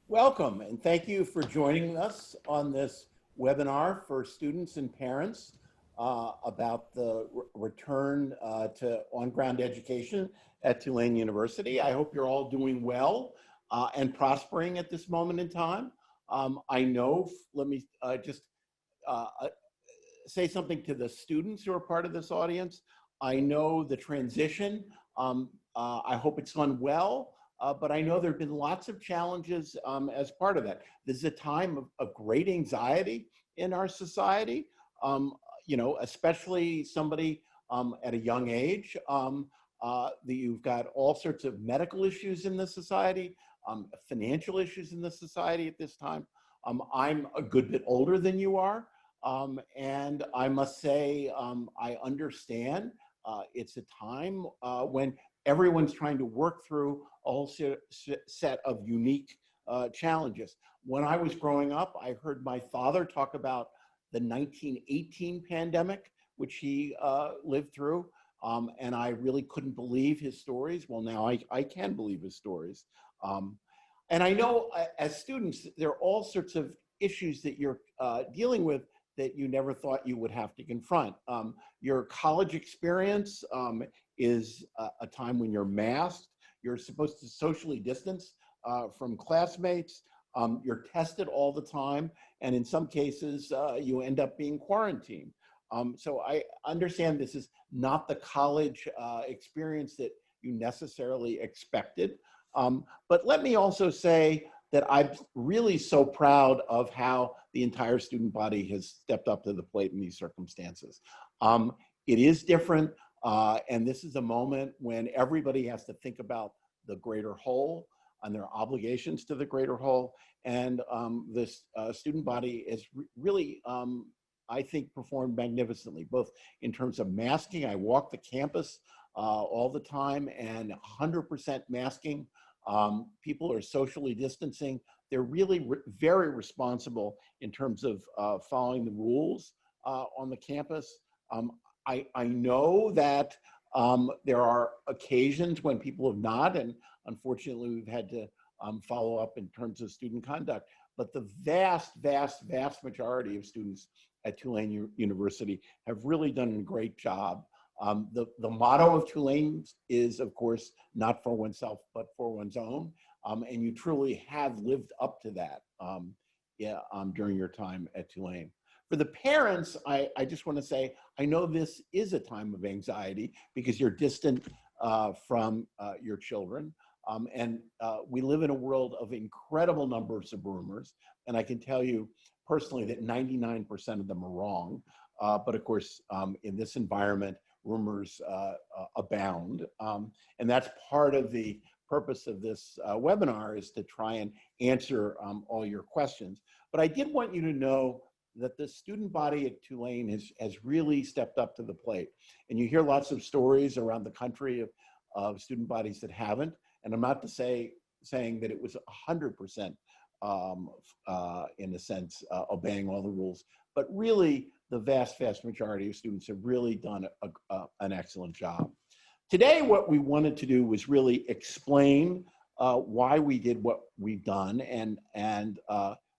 Welcome, and thank you for joining us on this webinar for students and parents about the return to on-ground education at Tulane University. I hope you're all doing well and prospering at this moment in time. I know, let me just say something to the students who are part of this audience. I know the transition, I hope it's gone well. But I know there have been lots of challenges as part of that. This is a time of great anxiety in our society, you know, especially somebody at a young age. You've got all sorts of medical issues in the society, financial issues in the society at this time. I'm a good bit older than you are, and I must say I understand it's a time when everyone's trying to work through a whole set of unique challenges. When I was growing up, I heard my father talk about the 1918 pandemic, which he lived through, and I really couldn't believe his stories. Well, now I can believe his stories. And I know as students, there are all sorts of issues that you're dealing with that you never thought you would have to confront. Your college experience is a time when you're masked, you're supposed to socially distance from classmates, you're tested all the time, and in some cases, you end up being quarantined. So I understand this is not the college experience that you necessarily expected. But let me also say that I'm really so proud of how the entire student body has stepped up to the plate in these circumstances. It is different, and this is a moment when everybody has to think about the greater whole and their obligations to the greater whole. And this student body is really, I think, performed magnificently, both in terms of masking. I walk the campus all the time, and 100% masking. People are socially distancing. They're really very responsible in terms of following the rules on the campus. I know that there are occasions when people have not, and unfortunately we've had to follow up in terms of student conduct, but the vast majority of students at Tulane University have really done a great job. The motto of Tulane is, of course, not for oneself, but for one's own. And you truly have lived up to that during your time at Tulane. For the parents, I just want to say, I know this is a time of anxiety because you're distant from your children. And we live in a world of incredible numbers of rumors. And I can tell you personally that 99% of them are wrong. But of course, in this environment, rumors abound. And that's part of the purpose of this webinar, is to try and answer all your questions. But I did want you to know that the student body at Tulane has really stepped up to the plate. And you hear lots of stories around the country of student bodies that haven't. And I'm not saying that it was 100% in a sense obeying all the rules, but really the vast majority of students have really done an excellent job. Today, what we wanted to do was really explain why we did what we've done and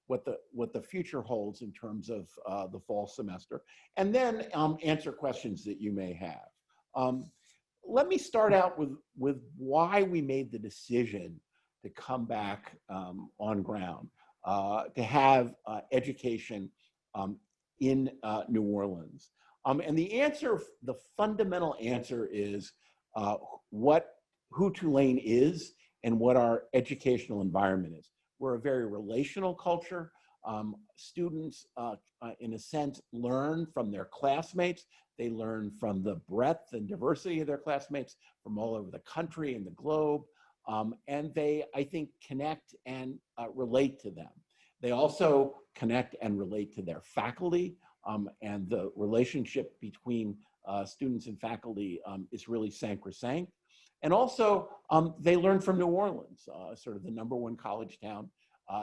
what the future holds in terms of the fall semester, and then answer questions that you may have. Let me start out with why we made the decision to come back on ground, to have education in New Orleans. And the answer, the fundamental answer is who Tulane is and what our educational environment is. We're a very relational culture. Students, in a sense, learn from their classmates. They learn from the breadth and diversity of their classmates from all over the country and the globe. And they, I think, connect and relate to them. They also connect and relate to their faculty, and the relationship between students and faculty is really sacrosanct. And also, they learn from New Orleans, sort of the #1 college town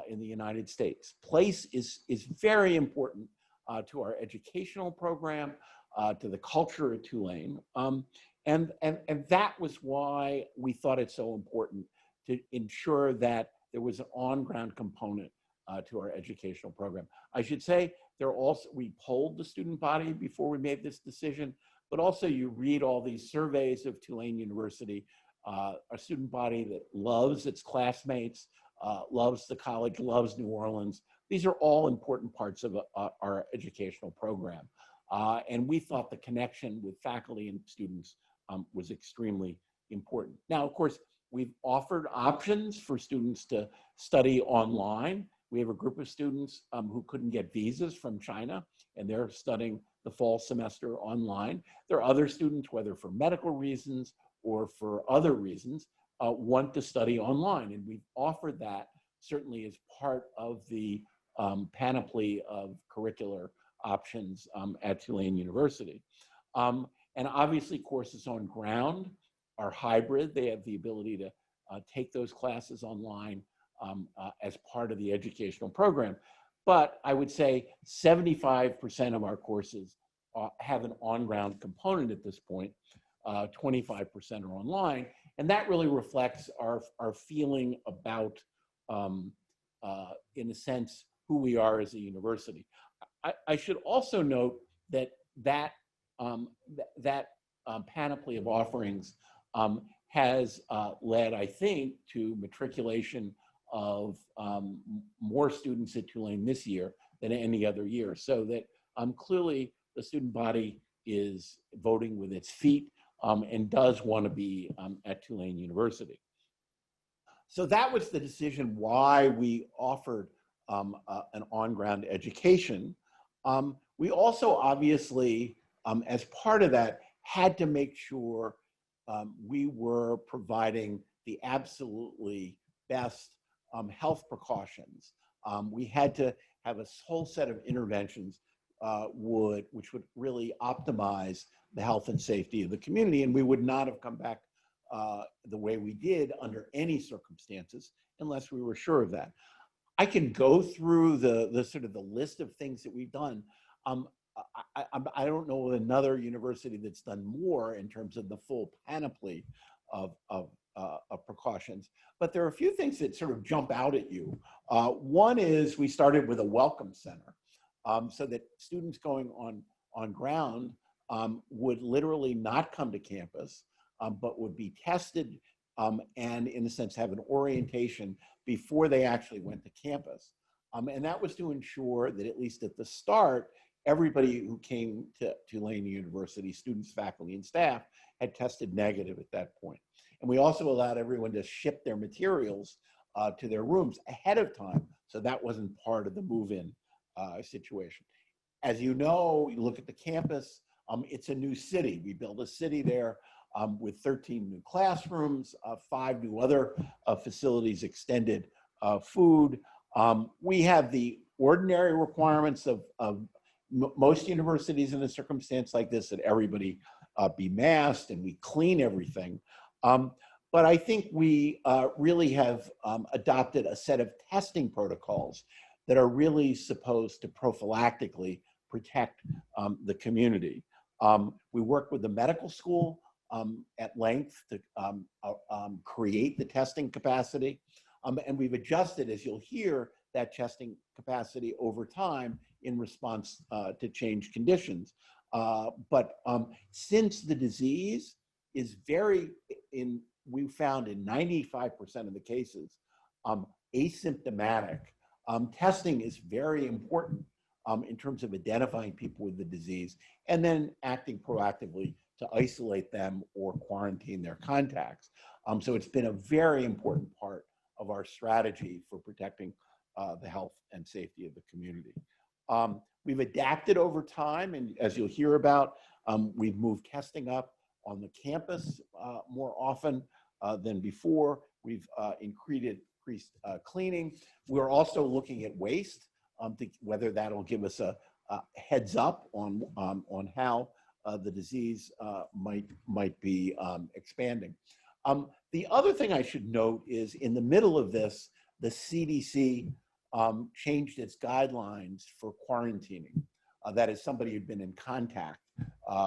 in the United States. Place is very important to our educational program, to the culture of Tulane. And that was why we thought it so important to ensure that there was an on-ground component to our educational program. I should say, we polled the student body before we made this decision, but also you read all these surveys of Tulane University, a student body that loves its classmates, loves the college, loves New Orleans. These are all important parts of our educational program. And we thought the connection with faculty and students was extremely important. Now, of course, we've offered options for students to study online. We have a group of students who couldn't get visas from China, and they're studying the fall semester online. There are other students, whether for medical reasons or for other reasons, want to study online. And we've offered that certainly as part of the panoply of curricular options at Tulane University. And obviously courses on ground are hybrid. They have the ability to take those classes online as part of the educational program. But I would say 75% of our courses have an on-ground component at this point, 25% are online. And that really reflects our feeling about, in a sense, who we are as a university. I should also note that panoply of offerings has led, I think, to matriculation of more students at Tulane this year than any other year. So that clearly the student body is voting with its feet and does want to be at Tulane University. So that was the decision why we offered an on-ground education. We also obviously, as part of that, had to make sure we were providing the absolutely best health precautions. We had to have a whole set of interventions which would really optimize the health and safety of the community, and we would not have come back the way we did under any circumstances unless we were sure of that. I can go through the sort of the list of things that we've done. I don't know another university that's done more in terms of the full panoply of precautions, but there are a few things that sort of jump out at you. One is we started with a welcome center so that students going on ground would literally not come to campus, but would be tested and in a sense have an orientation before they actually went to campus. And that was to ensure that at least at the start, everybody who came to Tulane University, students, faculty, and staff, had tested negative at that point. And we also allowed everyone to ship their materials to their rooms ahead of time, so that wasn't part of the move-in situation. As you know, you look at the campus, it's a new city. We built a city there with 13 new classrooms, 5 new other facilities, extended food. We have the ordinary requirements of most universities in a circumstance like this, that everybody be masked and we clean everything. But I think we really have adopted a set of testing protocols that are really supposed to prophylactically protect the community. We work with the medical school at length to create the testing capacity. And we've adjusted, as you'll hear, that testing capacity over time in response to changed conditions. But since the disease is we found in 95% of the cases, asymptomatic, testing is very important in terms of identifying people with the disease and then acting proactively to isolate them or quarantine their contacts. So it's been a very important part of our strategy for protecting the health and safety of the community. We've adapted over time, and as you'll hear about, we've moved testing up on the campus more often than before. We've increased cleaning. We're also looking at waste, whether that'll give us a heads up on how the disease might be expanding. The other thing I should note is in the middle of this, the CDC changed its guidelines for quarantining. That is, somebody who'd been in contact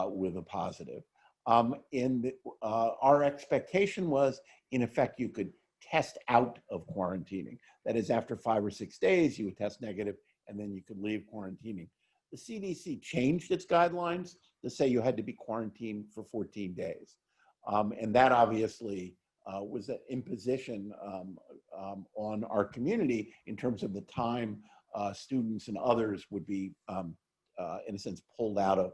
with a positive. Our expectation was, in effect, you could test out of quarantining. That is, after 5 or 6 days, you would test negative, and then you could leave quarantining. The CDC changed its guidelines to say you had to be quarantined for 14 days. And that obviously was an imposition on our community in terms of the time students and others would be, in a sense, pulled out of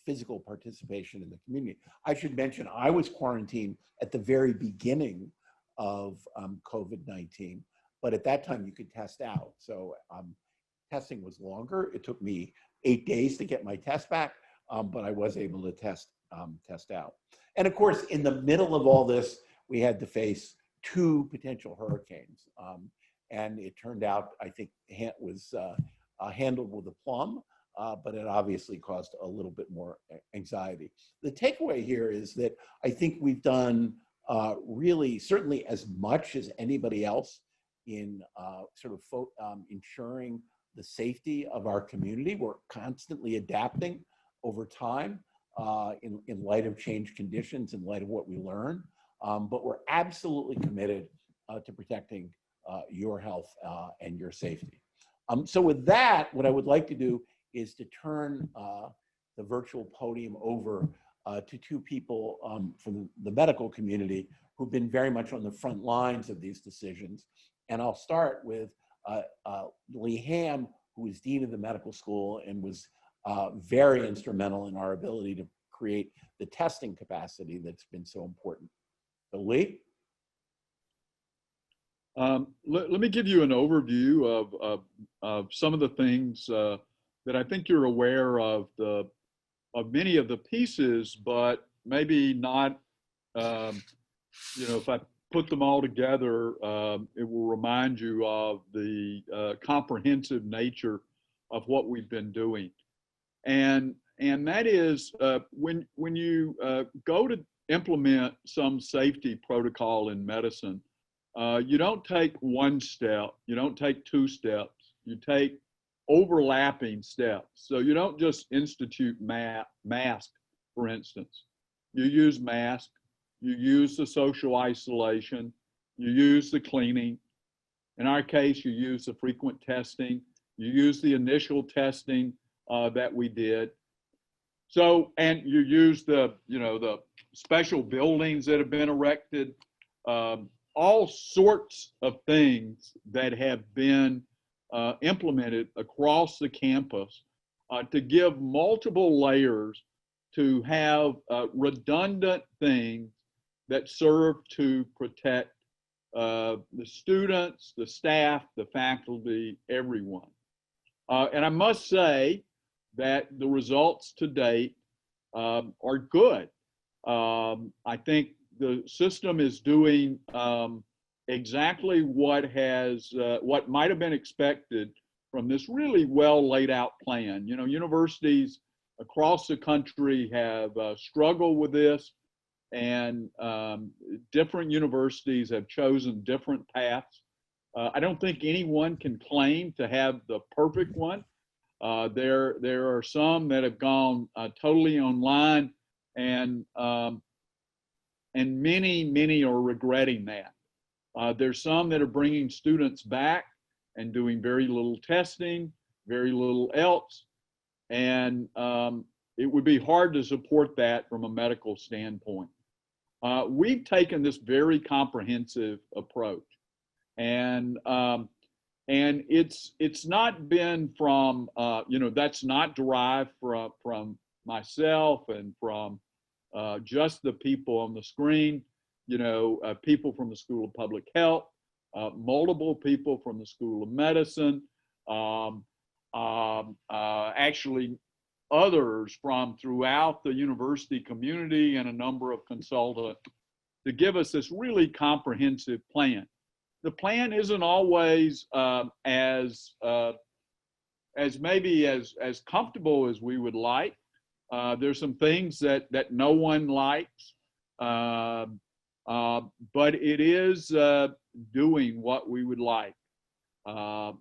physical participation in the community. I should mention, I was quarantined at the very beginning of COVID-19, but at that time you could test out. So testing was longer. It took me 8 days to get my test back, but I was able to test out. And of course, in the middle of all this, we had to face 2 potential hurricanes. And it turned out, I think, was handled with aplomb, but it obviously caused a little bit more anxiety. The takeaway here is that I think we've done really, certainly as much as anybody else in ensuring the safety of our community. We're constantly adapting over time in light of changed conditions, in light of what we learn, but we're absolutely committed to protecting your health and your safety. So with that, what I would like to do is to turn the virtual podium over to 2 people from the medical community who've been very much on the front lines of these decisions. And I'll start with Hamm, who is Dean of the Medical School and was very instrumental in our ability to create the testing capacity that's been so important. So Lee? Let me give you an overview of some of the things that I think you're aware of many of the pieces, but maybe not, if I put them all together, it will remind you of the comprehensive nature of what we've been doing. And that is when you go to implement some safety protocol in medicine, you don't take 1 step, you don't take 2 steps, you take overlapping steps. So you don't just institute mask, for instance. You use mask, you use the social isolation, you use the cleaning. In our case, you use the frequent testing, you use the initial testing that we did. So, and you use the special buildings that have been erected, all sorts of things that have been implemented across the campus to give multiple layers to have redundant things that serve to protect the students, the staff, the faculty, everyone. And I must say that the results to date are good. I think the system is doing exactly what might have been expected from this really well laid out plan. You know, universities across the country have struggled with this, and different universities have chosen different paths. I don't think anyone can claim to have the perfect one. There are some that have gone totally online, and many are regretting that. There's some that are bringing students back and doing very little testing, very little else, and it would be hard to support that from a medical standpoint. We've taken this very comprehensive approach, and it's not been from that's not derived from myself and from just the people on the screen. People from the School of Public Health, multiple people from the School of Medicine, actually others from throughout the university community, and a number of consultants to give us this really comprehensive plan. The plan isn't always as comfortable as we would like. There's some things that no one likes, but it is doing what we would like,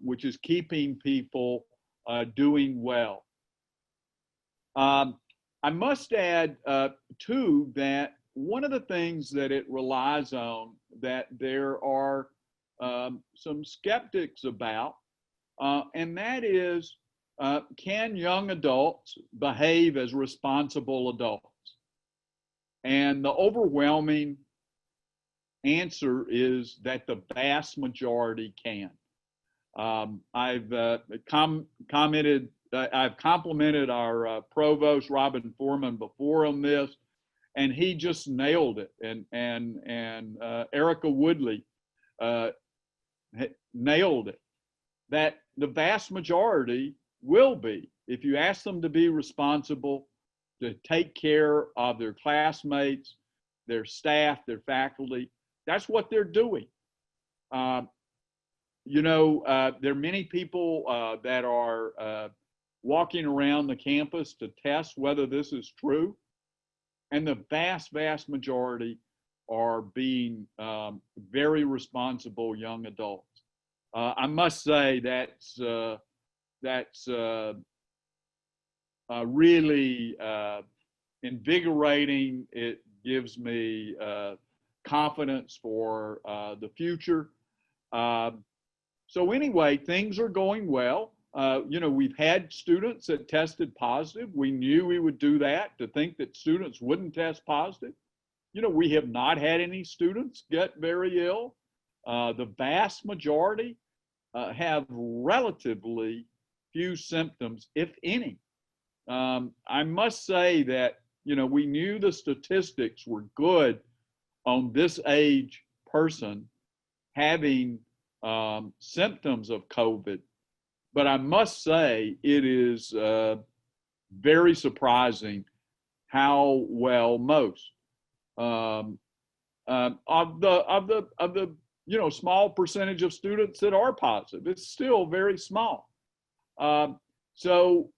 which is keeping people doing well. I must add, too, that one of the things that it relies on that there are some skeptics about, and that is, can young adults behave as responsible adults? And the overwhelming answer is that the vast majority can. I've complimented our provost, Robin Forman, before on this, and he just nailed it. And Erica Woodley nailed it, that the vast majority will be, if you ask them to be responsible, to take care of their classmates, their staff, their faculty. That's what they're doing. You know, there are many people that are walking around the campus to test whether this is true. And the vast, vast majority are being very responsible young adults. I must say that's really invigorating. It gives me confidence for the future. So anyway, things are going well. You know, we've had students that tested positive. We knew we would do that, to think that students wouldn't test positive. You know, we have not had any students get very ill. The vast majority have relatively few symptoms, if any. I must say that, you know, we knew the statistics were good on this age person having symptoms of COVID, but I must say it is very surprising how well most of the you know, small percentage of students that are positive. It's still very small. So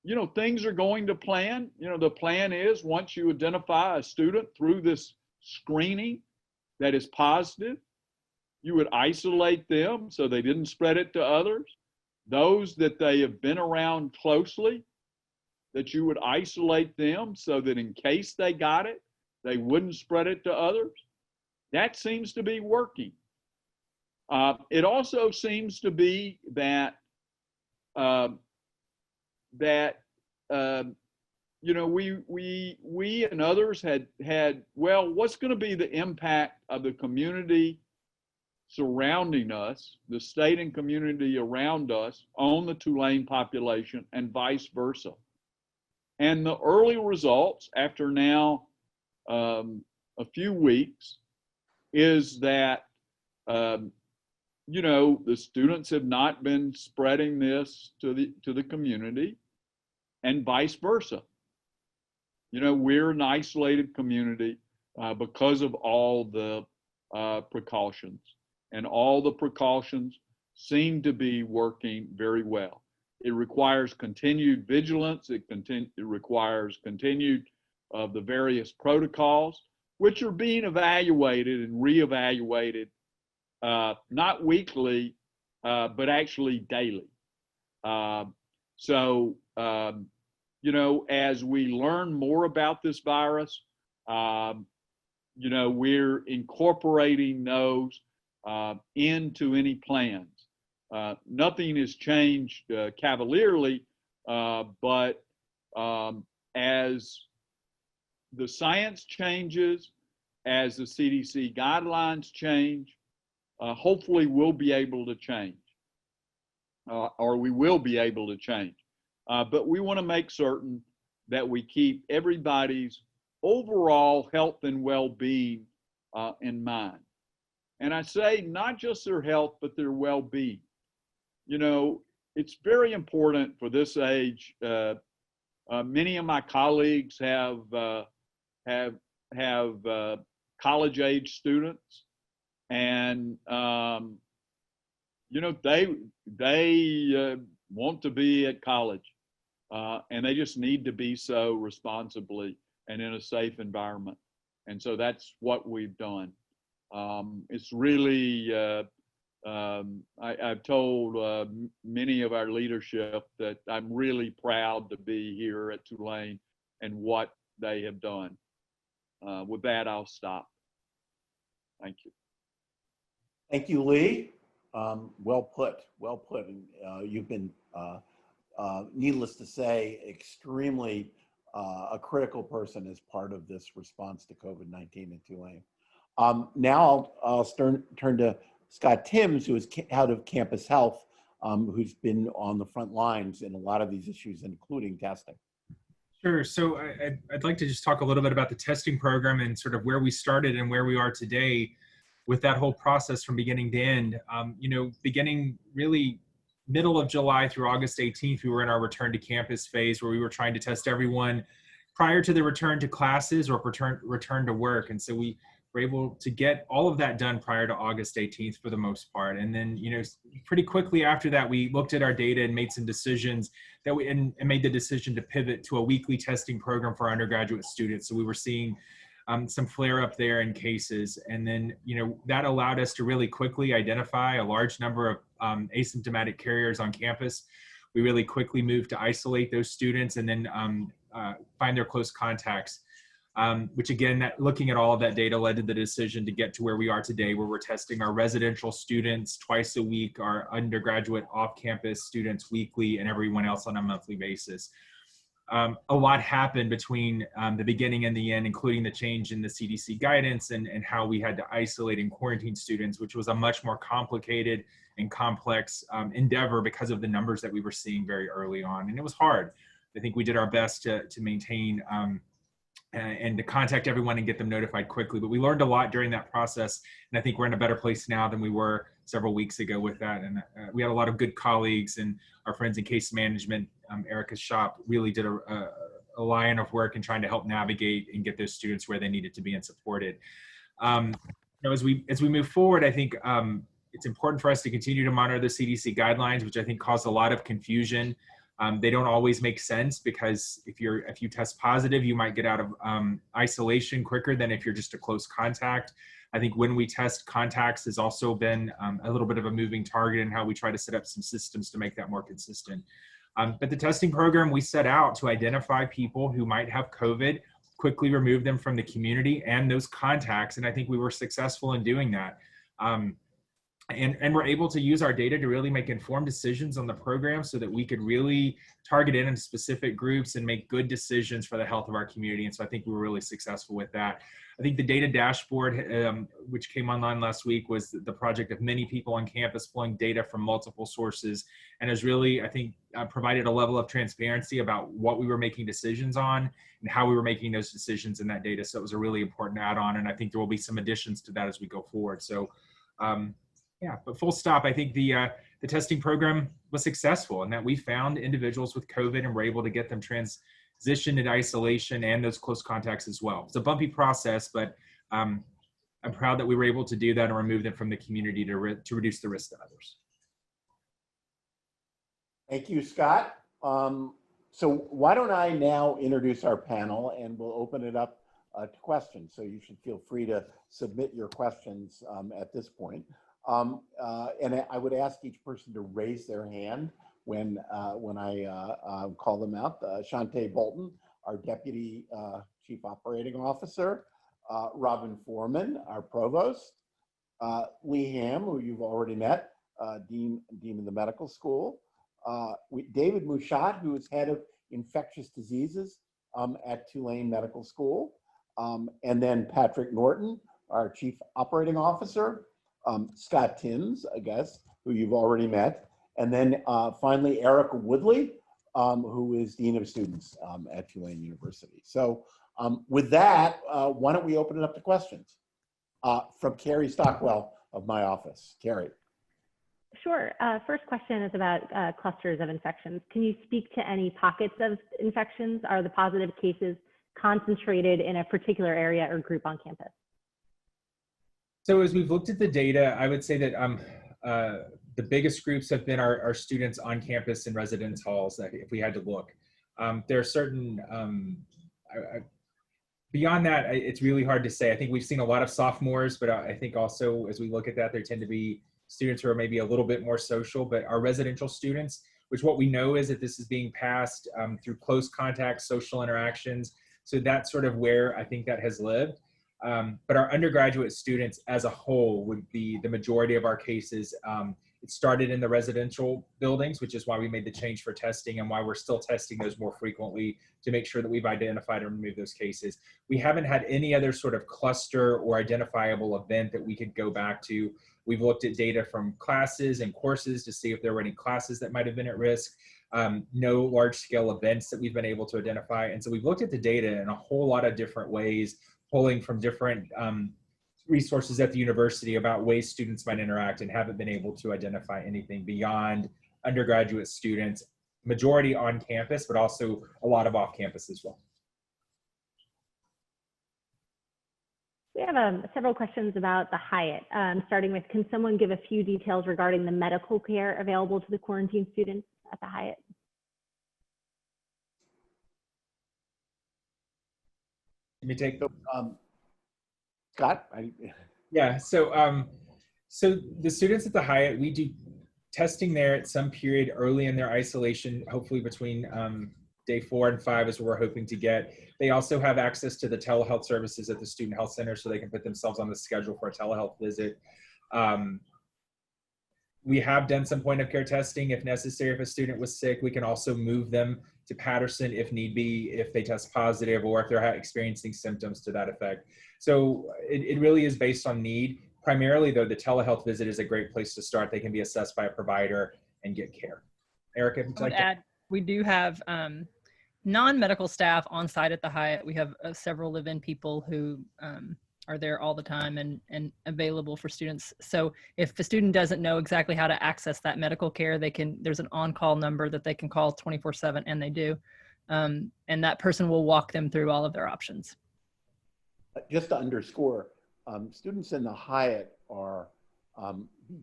you know, things are going to plan. You know, the plan is, once you identify a student through this screening that is positive, you would isolate them so they didn't spread it to others. Those that they have been around closely, that you would isolate them so that in case they got it, they wouldn't spread it to others. That seems to be working. It also seems to be that you know, we and others had, well, what's going to be the impact of the community surrounding us, the state and community around us, on the Tulane population, and vice versa? And the early results, after now a few weeks, is that you know, the students have not been spreading this to the community, and vice versa. You know, we're an isolated community because of all the precautions, and all the precautions seem to be working very well. It requires continued vigilance. It requires continued of the various protocols, which are being evaluated and reevaluated, not weekly, but actually daily. So, you know, as we learn more about this virus, you know, we're incorporating those into any plans. Nothing has changed cavalierly, but as the science changes, as the CDC guidelines change, hopefully we'll be able to change, or we will be able to change. But we want to make certain that we keep everybody's overall health and well-being in mind. And I say not just their health, but their well-being. You know, it's very important for this age. Many of my colleagues have college-age students, and you know, they want to be at college, and they just need to be so responsibly and in a safe environment. And so that's what we've done. It's really, I've told many of our leadership that I'm really proud to be here at Tulane and what they have done. With that, I'll stop. Thank you. Thank you, Lee. Well put, well put. And, you've been, needless to say, extremely a critical person as part of this response to COVID-19 in Tulane. Now I'll turn to Scott Timms, who is head of campus health, who's been on the front lines in a lot of these issues, including testing. Sure. So I'd like to just talk a little bit about the testing program and sort of where we started and where we are today with that whole process from beginning to end. You know, beginning really middle of July through August 18th, we were in our return to campus phase where we were trying to test everyone prior to the return to classes or return to work. And so we were able to get all of that done prior to August 18th for the most part. And then, you know, pretty quickly after that, we looked at our data and made some decisions that and made the decision to pivot to a weekly testing program for our undergraduate students. So we were seeing some flare up there in cases. And then, you know, that allowed us to really quickly identify a large number of asymptomatic carriers on campus. We really quickly moved to isolate those students and then find their close contacts. Which again, looking at all of that data led to the decision to get to where we are today, where we're testing our residential students twice a week, our undergraduate off-campus students weekly, and everyone else on a monthly basis. A lot happened between the beginning and the end, including the change in the CDC guidance and how we had to isolate and quarantine students, which was a much more complicated and complex endeavor because of the numbers that we were seeing very early on. And it was hard. I think we did our best to maintain and to contact everyone and get them notified quickly. But we learned a lot during that process. And I think we're in a better place now than we were several weeks ago with that. And we had a lot of good colleagues, and our friends in case management, Erica's shop, really did a line of work in trying to help navigate and get those students where they needed to be and supported. You know, as we move forward, I think it's important for us to continue to monitor the CDC guidelines, which I think caused a lot of confusion. They don't always make sense because if you test positive, you might get out of isolation quicker than if you're just a close contact. I think when we test contacts has also been a little bit of a moving target in how we try to set up some systems to make that more consistent. But the testing program, we set out to identify people who might have COVID, quickly remove them from the community and those contacts. And I think we were successful in doing that. And we're able to use our data to really make informed decisions on the program so that we could really target in specific groups and make good decisions for the health of our community. And so I think we were really successful with that. I think the data dashboard, which came online last week, was the project of many people on campus pulling data from multiple sources, and has really, I think, provided a level of transparency about what we were making decisions on and how we were making those decisions in that data. So it was a really important add-on, and I think there will be some additions to that as we go forward. So yeah, but full stop, I think the testing program was successful in that we found individuals with COVID and were able to get them transitioned in isolation and those close contacts as well. It's a bumpy process, but I'm proud that we were able to do that and remove them from the community to reduce the risk to others. Thank you, Scott. So why don't I now introduce our panel, and we'll open it up to questions. So you should feel free to submit your questions at this point. And I would ask each person to raise their hand when I call them out. Shantay Bolton, our Deputy Chief Operating Officer, Robin Forman, our Provost, Lee Hamm, who you've already met, Dean of the Medical School, David Mushatt, who is Head of Infectious Diseases at Tulane Medical School, and then Patrick Norton, our Chief Operating Officer, Scott Timms, I guess, who you've already met, and then finally Erica Woodley, who is Dean of Students at Tulane University. So with that, why don't we open it up to questions from Carrie Stockwell of my office. Carrie. Sure. First question is about clusters of infections. Can you speak to any pockets of infections? Are the positive cases concentrated in a particular area or group on campus? So as we've looked at the data, I would say that the biggest groups have been our students on campus in residence halls, if we had to look. There are certain, beyond that, it's really hard to say. I think we've seen a lot of sophomores, but I think also as we look at that, there tend to be students who are maybe a little bit more social, but our residential students, which what we know is that this is being passed through close contact, social interactions. So that's sort of where I think that has lived. But our undergraduate students as a whole would be the majority of our cases. It started in the residential buildings, which is why we made the change for testing and why we're still testing those more frequently to make sure that we've identified and removed those cases. We haven't had any other sort of cluster or identifiable event that we could go back to. We've looked at data from classes and courses to see if there were any classes that might have been at risk. No large scale events that we've been able to identify. And so we've looked at the data in a whole lot of different ways, pulling from different resources at the university about ways students might interact, and haven't been able to identify anything beyond undergraduate students, majority on campus, but also a lot of off campus as well. We have several questions about the Hyatt, starting with, can someone give a few details regarding the medical care available to the quarantine students at the Hyatt? Let me take Scott? Yeah, so the students at the Hyatt, we do testing there at some period early in their isolation, hopefully between day 4 and 5 is what we're hoping to get. They also have access to the telehealth services at the Student Health Center, so they can put themselves on the schedule for a telehealth visit. We have done some point of care testing if necessary. If a student was sick, we can also move them to Patterson if need be, if they test positive or if they're experiencing symptoms to that effect. So it really is based on need. Primarily though, the telehealth visit is a great place to start. They can be assessed by a provider and get care. Erica, if you'd like to add. We do have non-medical staff on site at the Hyatt. We have several live-in people who are there all the time and available for students. So if a student doesn't know exactly how to access that medical care, there's an on-call number that they can call 24/7, and they do. And that person will walk them through all of their options. Just to underscore, students in the Hyatt are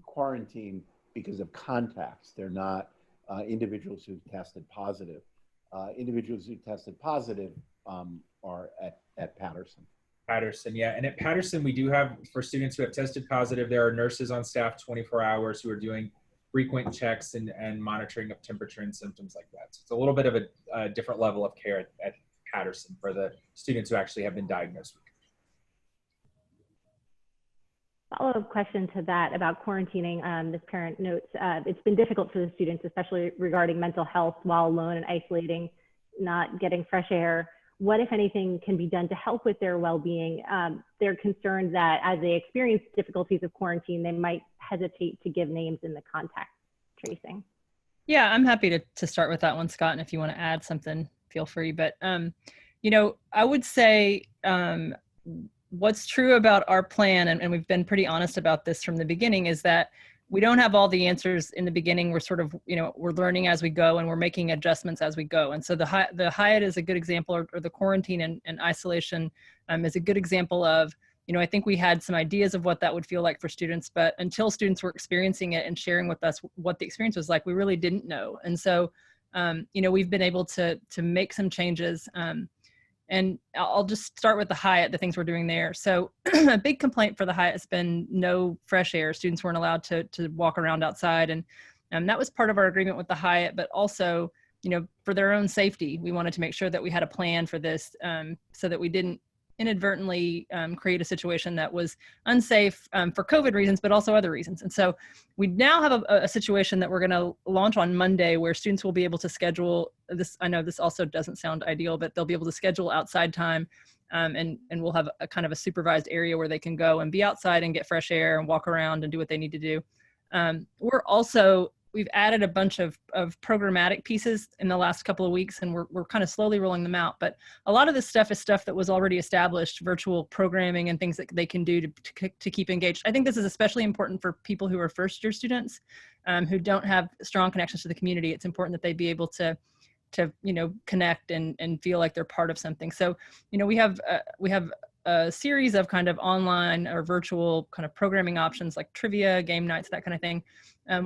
quarantined because of contacts. They're not individuals who tested positive. Individuals who tested positive are at Patterson. Patterson, yeah. And at Patterson, we do have, for students who have tested positive, there are nurses on staff 24 hours who are doing frequent checks and monitoring of temperature and symptoms like that. So it's a little bit of a different level of care at Patterson for the students who actually have been diagnosed with. Follow-up question to that about quarantining. This parent notes, it's been difficult for the students, especially regarding mental health while alone and isolating, not getting fresh air. What, if anything, can be done to help with their well-being? They're concerned that as they experience difficulties of quarantine, they might hesitate to give names in the contact tracing. Yeah, I'm happy to start with that one, Scott, and if you want to add something, feel free. But, you know, I would say what's true about our plan, and we've been pretty honest about this from the beginning, is that we don't have all the answers in the beginning. We're sort of, you know, we're learning as we go and we're making adjustments as we go. And so the Hyatt is a good example, or the quarantine and isolation is a good example of, you know, I think we had some ideas of what that would feel like for students, but until students were experiencing it and sharing with us what the experience was like, we really didn't know. And so, you know, we've been able to make some changes. And I'll just start with the Hyatt, the things we're doing there. So a big complaint for the Hyatt has been no fresh air. Students weren't allowed to walk around outside. And that was part of our agreement with the Hyatt, but also, you know, for their own safety, we wanted to make sure that we had a plan for this so that we didn't inadvertently create a situation that was unsafe for COVID reasons, but also other reasons. And so we now have a situation that we're going to launch on Monday where students will be able to schedule this. I know this also doesn't sound ideal, but they'll be able to schedule outside time and we'll have a kind of a supervised area where they can go and be outside and get fresh air and walk around and do what they need to do. We've added a bunch of programmatic pieces in the last couple of weeks, and we're kind of slowly rolling them out. But a lot of this stuff is stuff that was already established, virtual programming and things that they can do to keep engaged. I think this is especially important for people who are first-year students who don't have strong connections to the community. It's important that they be able to you know, connect and feel like they're part of something. So, you know, we have a series of kind of online or virtual kind of programming options like trivia, game nights, that kind of thing.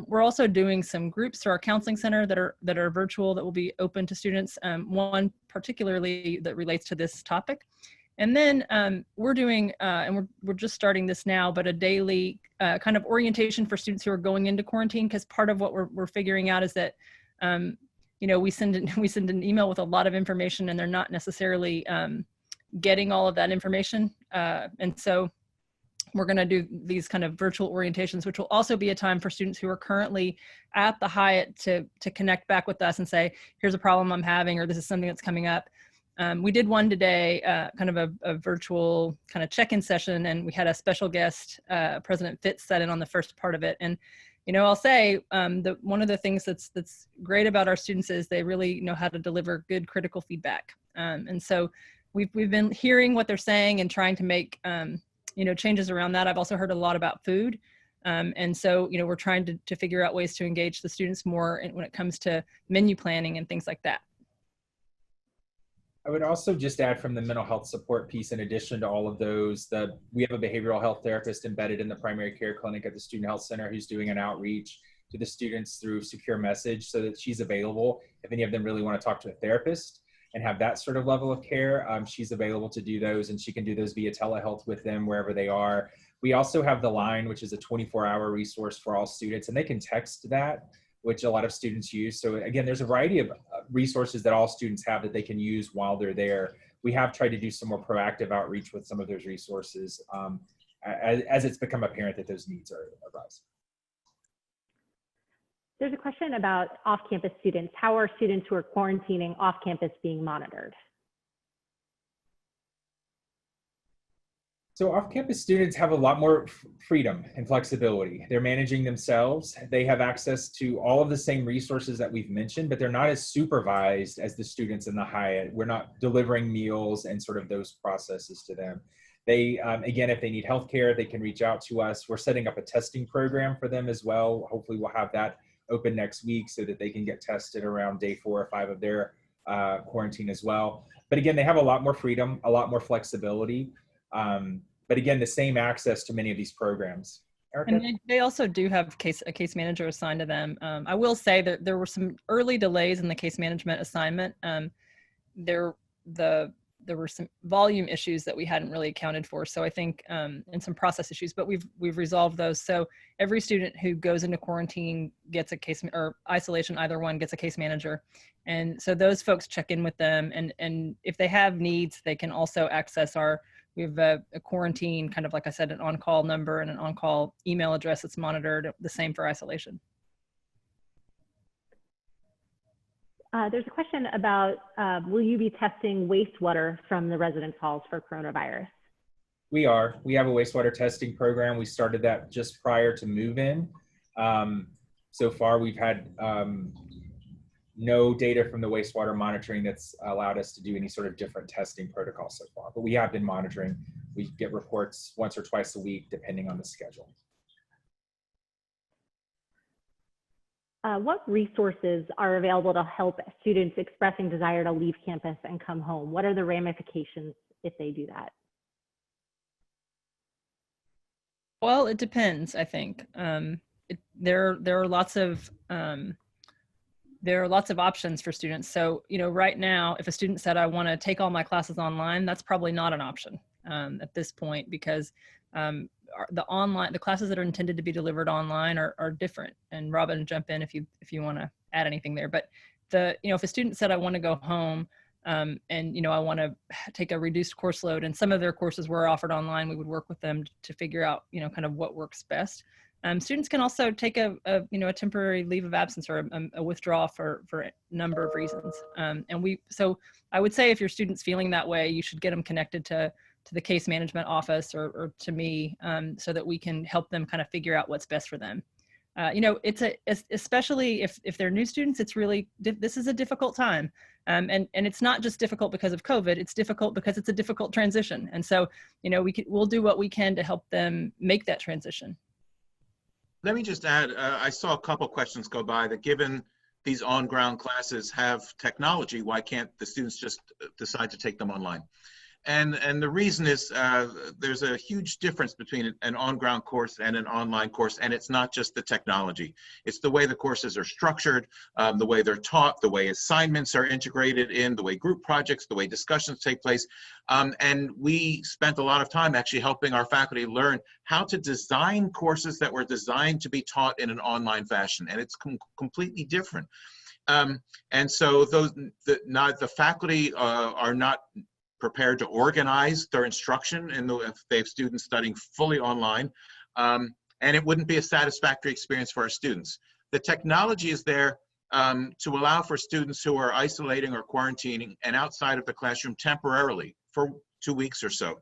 We're also doing some groups through our counseling center that are virtual that will be open to students. One particularly that relates to this topic. And then we're doing, and we're just starting this now, but a daily kind of orientation for students who are going into quarantine, because part of what we're figuring out is that, you know, we send an email with a lot of information and they're not necessarily getting all of that information. And so we're going to do these kind of virtual orientations, which will also be a time for students who are currently at the Hyatt to connect back with us and say, here's a problem I'm having, or this is something that's coming up. We did one today, kind of a virtual kind of check-in session, and we had a special guest, President Fitz, sat in on the first part of it. And, you know, I'll say one of the things that's great about our students is they really know how to deliver good critical feedback. And so we've been hearing what they're saying and trying to make you know, changes around that. I've also heard a lot about food. And so, you know, we're trying to figure out ways to engage the students more when it comes to menu planning and things like that. I would also just add from the mental health support piece, in addition to all of those, we have a behavioral health therapist embedded in the primary care clinic at the Student Health Center who's doing an outreach to the students through secure message so that she's available if any of them really want to talk to a therapist and have that sort of level of care. She's available to do those, and she can do those via telehealth with them wherever they are. We also have the line, which is a 24-hour resource for all students, and they can text that, which a lot of students use. So again, there's a variety of resources that all students have that they can use while they're there. We have tried to do some more proactive outreach with some of those resources as it's become apparent that those needs are arising. There's a question about off-campus students. How are students who are quarantining off-campus being monitored? So off-campus students have a lot more freedom and flexibility. They're managing themselves. They have access to all of the same resources that we've mentioned, but they're not as supervised as the students in the Hyatt. We're not delivering meals and sort of those processes to them. They, again, if they need healthcare, they can reach out to us. We're setting up a testing program for them as well. Hopefully we'll have that open next week so that they can get tested around day 4 or 5 of their quarantine as well. But again, they have a lot more freedom, a lot more flexibility. But again, the same access to many of these programs. Erica? And they also do have a case manager assigned to them. I will say that there were some early delays in the case management assignment. There were some volume issues that we hadn't really accounted for. So I think, and some process issues, but we've resolved those. So every student who goes into quarantine gets a case, or isolation, either one gets a case manager. And so those folks check in with them. And if they have needs, they can also access we have a quarantine, kind of like I said, an on-call number and an on-call email address that's monitored, the same for isolation. There's a question about, will you be testing wastewater from the residence halls for coronavirus? We are. We have a wastewater testing program. We started that just prior to move-in. So far, we've had no data from the wastewater monitoring that's allowed us to do any sort of different testing protocol so far, but we have been monitoring. We get reports once or twice a week, depending on the schedule. What resources are available to help students expressing desire to leave campus and come home? What are the ramifications if they do that? Well, it depends, I think. There are lots of options for students. So, you know, right now, if a student said, I want to take all my classes online, that's probably not an option at this point, because the classes that are intended to be delivered online are different. And Robin, jump in if you want to add anything there. But if a student said, I want to go home and, you know, I want to take a reduced course load, and some of their courses were offered online, we would work with them to figure out, you know, kind of what works best. Students can also take a temporary leave of absence or a withdrawal for a number of reasons. So I would say if your student's feeling that way, you should get them connected to the case management office or to me, so that we can help them kind of figure out what's best for them. You know, especially if they're new students, it's really, this is a difficult time. And it's not just difficult because of COVID, it's difficult because it's a difficult transition. And so, you know, we'll do what we can to help them make that transition. Let me just add, I saw a couple questions go by that given these on-ground classes have technology, why can't the students just decide to take them online? And the reason is there's a huge difference between an on-ground course and an online course, and it's not just the technology. It's the way the courses are structured, the way they're taught, the way assignments are integrated in, the way group projects, the way discussions take place. And we spent a lot of time actually helping our faculty learn how to design courses that were designed to be taught in an online fashion, and it's completely different. And so the faculty are not prepared to organize their instruction if they have students studying fully online. And it wouldn't be a satisfactory experience for our students. The technology is there to allow for students who are isolating or quarantining and outside of the classroom temporarily for 2 weeks or so,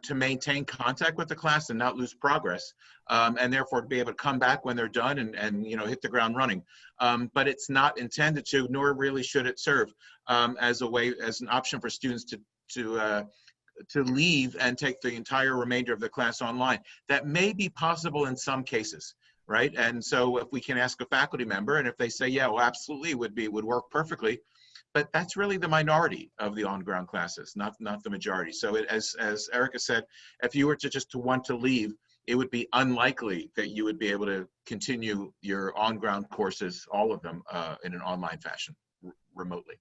to maintain contact with the class and not lose progress, and therefore to be able to come back when they're done and hit the ground running. But it's not intended to, nor really should it serve as an option for students to leave and take the entire remainder of the class online. That may be possible in some cases, right? And so if we can ask a faculty member, and if they say, yeah, well, absolutely, would work perfectly, but that's really the minority of the on-ground classes, not the majority. So as Erica said, if you were to want to leave, it would be unlikely that you would be able to continue your on-ground courses, all of them, in an online fashion, remotely.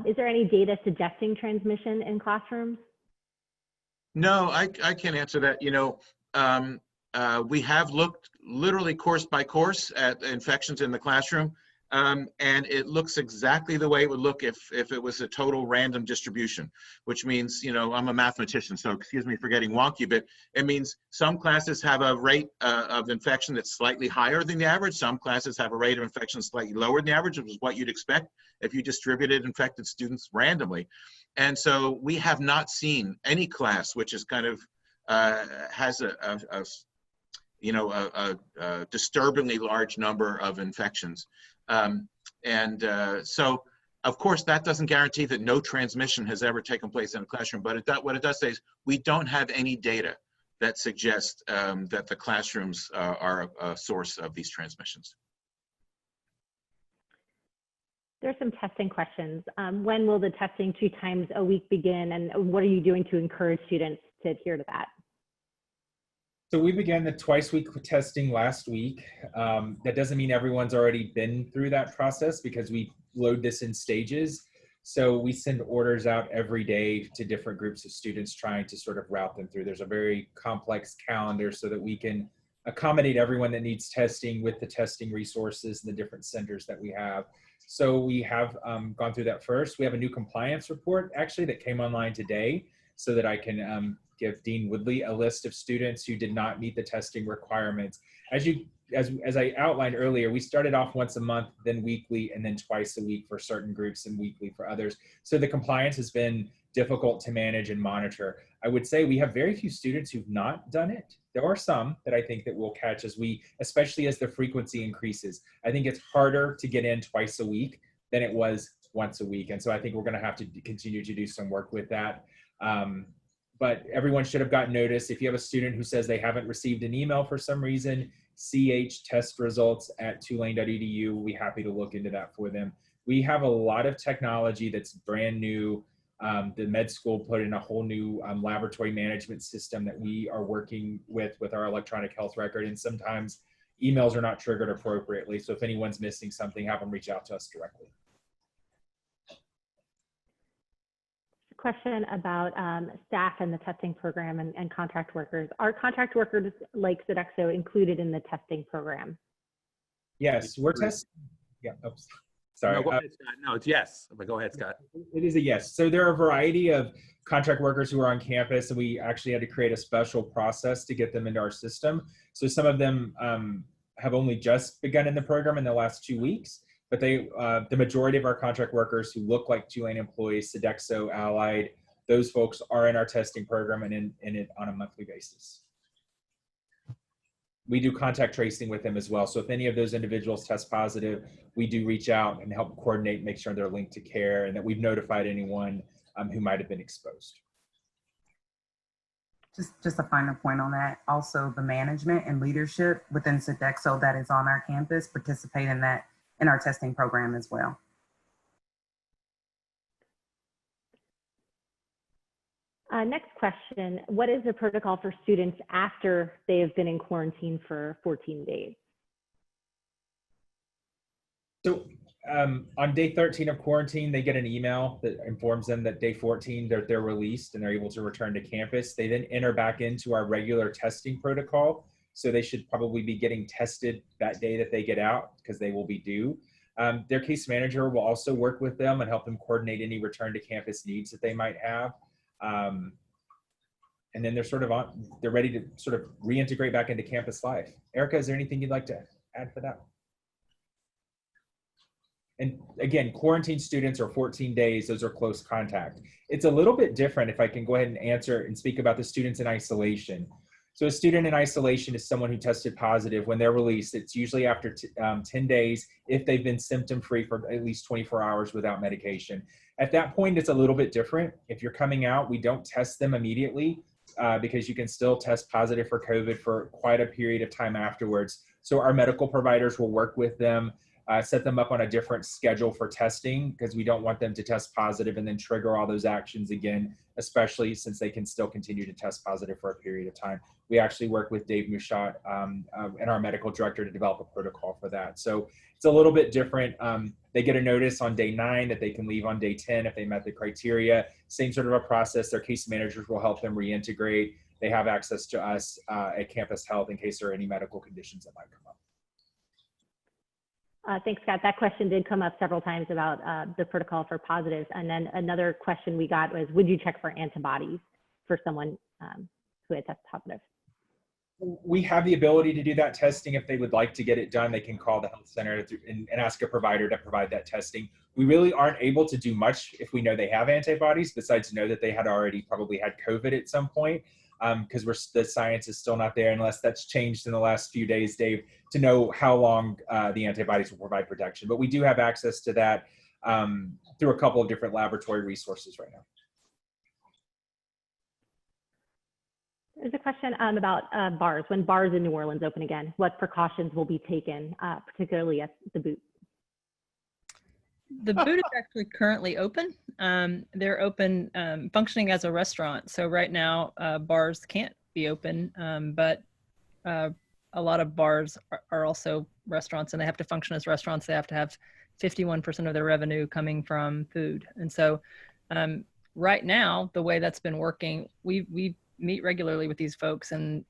Is there any data suggesting transmission in classrooms? No, I can't answer that. We have looked literally course by course at infections in the classroom, and it looks exactly the way it would look if it was a total random distribution, which means, I'm a mathematician, so excuse me for getting wonky, but it means some classes have a rate of infection that's slightly higher than the average. Some classes have a rate of infection slightly lower than the average, which is what you'd expect if you distributed infected students randomly. And so we have not seen any class which is kind of has a disturbingly large number of infections. So, of course, that doesn't guarantee that no transmission has ever taken place in a classroom, but what it does say is we don't have any data that suggests that the classrooms are a source of these transmissions. There are some testing questions. When will the testing 2 times a week begin, and what are you doing to encourage students to adhere to that? So we began the twice-week testing last week. That doesn't mean everyone's already been through that process because we load this in stages. So we send orders out every day to different groups of students trying to sort of route them through. There's a very complex calendar so that we can accommodate everyone that needs testing with the testing resources and the different centers that we have. So we have gone through that first. We have a new compliance report actually that came online today so that I can give Dean Woodley a list of students who did not meet the testing requirements. As I outlined earlier, we started off once a month, then weekly, and then twice a week for certain groups and weekly for others. So the compliance has been difficult to manage and monitor. I would say we have very few students who've not done it. There are some that I think that we'll catch especially as the frequency increases. I think it's harder to get in twice a week than it was once a week. And so I think we're gonna have to continue to do some work with that. But everyone should have gotten notice. If you have a student who says they haven't received an email for some reason, chtestresults@tulane.edu, we'll be happy to look into that for them. We have a lot of technology that's brand new. The med school put in a whole new laboratory management system that we are working with our electronic health record, and sometimes emails are not triggered appropriately. So if anyone's missing something, have them reach out to us directly. Question about staff and the testing program and contract workers. Are contract workers like Sodexo included in the testing program? Yes, we're testing. Yeah, oops. Sorry. No, go ahead, Scott. No, it's yes. But go ahead, Scott. It is a yes. So there are a variety of contract workers who are on campus, and we actually had to create a special process to get them into our system. So some of them have only just begun in the program in the last 2 weeks. But the majority of our contract workers who look like Tulane employees, Sodexo, Allied, those folks are in our testing program and in it on a monthly basis. We do contact tracing with them as well. So if any of those individuals test positive, we do reach out and help coordinate, make sure they're linked to care and that we've notified anyone who might have been exposed. Just a final point on that. Also, the management and leadership within Sodexo that is on our campus participate in that in our testing program as well. Next question, what is the protocol for students after they have been in quarantine for 14 days? So on day 13 of quarantine, they get an email that informs them that day 14 they're released and they're able to return to campus. They then enter back into our regular testing protocol. So they should probably be getting tested that day that they get out because they will be due. Their case manager will also work with them and help them coordinate any return to campus needs that they might have. And then they're ready to sort of reintegrate back into campus life. Erica, is there anything you'd like to add for that? And again, quarantine students are 14 days, those are close contact. It's a little bit different if I can go ahead and answer and speak about the students in isolation. So a student in isolation is someone who tested positive. When they're released, it's usually after 10 days if they've been symptom-free for at least 24 hours without medication. At that point, it's a little bit different. If you're coming out, we don't test them immediately because you can still test positive for COVID for quite a period of time afterwards. So our medical providers will work with them, set them up on a different schedule for testing because we don't want them to test positive and then trigger all those actions again, especially since they can still continue to test positive for a period of time. We actually work with Dave Mushatt and our medical director to develop a protocol for that. So it's a little bit different. They get a notice on day 9 that they can leave on day 10 if they met the criteria. Same sort of a process. Their case managers will help them reintegrate. They have access to us at Campus Health in case there are any medical conditions that might come up. Thanks, Scott. That question did come up several times about the protocol for positives. And then another question we got was, would you check for antibodies for someone who had tested positive? We have the ability to do that testing. If they would like to get it done, they can call the health center and ask a provider to provide that testing. We really aren't able to do much if we know they have antibodies, besides know that they had already probably had COVID at some point, because the science is still not there unless that's changed in the last few days, Dave, to know how long the antibodies will provide protection. But we do have access to that through a couple of different laboratory resources right now. There's a question about bars. When bars in New Orleans open again, what precautions will be taken, particularly at the Boot? The Boot is actually currently open. They're open, functioning as a restaurant. So right now, bars can't be open, but a lot of bars are also restaurants, and they have to function as restaurants. They have to have 51% of their revenue coming from food. And so right now, the way that's been working, we meet regularly with these folks, and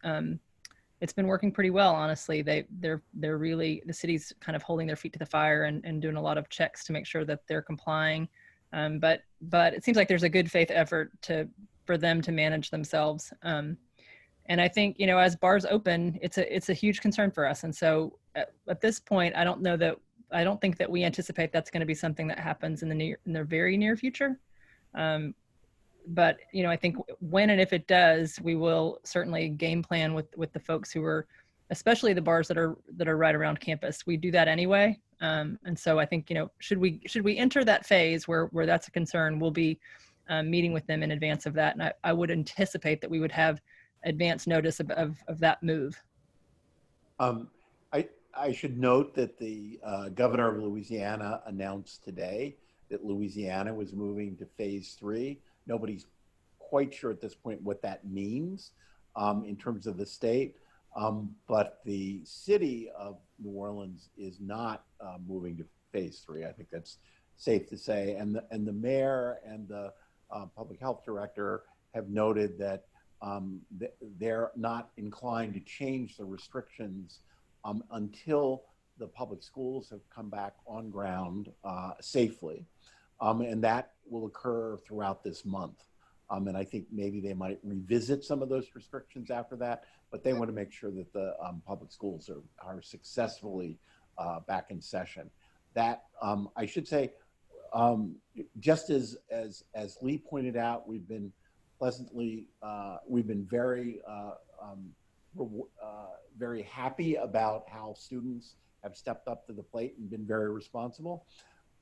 it's been working pretty well, honestly. They're really, the city's kind of holding their feet to the fire and doing a lot of checks to make sure that they're complying. But it seems like there's a good faith effort for them to manage themselves. And I think, as bars open, it's a huge concern for us. And so at this point, I don't think that we anticipate that's going to be something that happens in the very near future. But I think when and if it does, we will certainly game plan with the folks who are, especially the bars that are right around campus. We do that anyway, and so I think should we enter that phase where that's a concern, we'll be meeting with them in advance of that, and I would anticipate that we would have advance notice of that move. I should note that the governor of Louisiana announced today that Louisiana was moving to phase 3. Nobody's quite sure at this point what that means in terms of the state, but the city of New Orleans is not moving to phase 3. I think that's safe to say. And the mayor and the public health director have noted that they're not inclined to change the restrictions until the public schools have come back on ground safely. And that will occur throughout this month. And I think maybe they might revisit some of those restrictions after that, but they want to make sure that the public schools are successfully back in session. That, I should say, just as Lee pointed out, we've been very, very happy about how students have stepped up to the plate and been very responsible.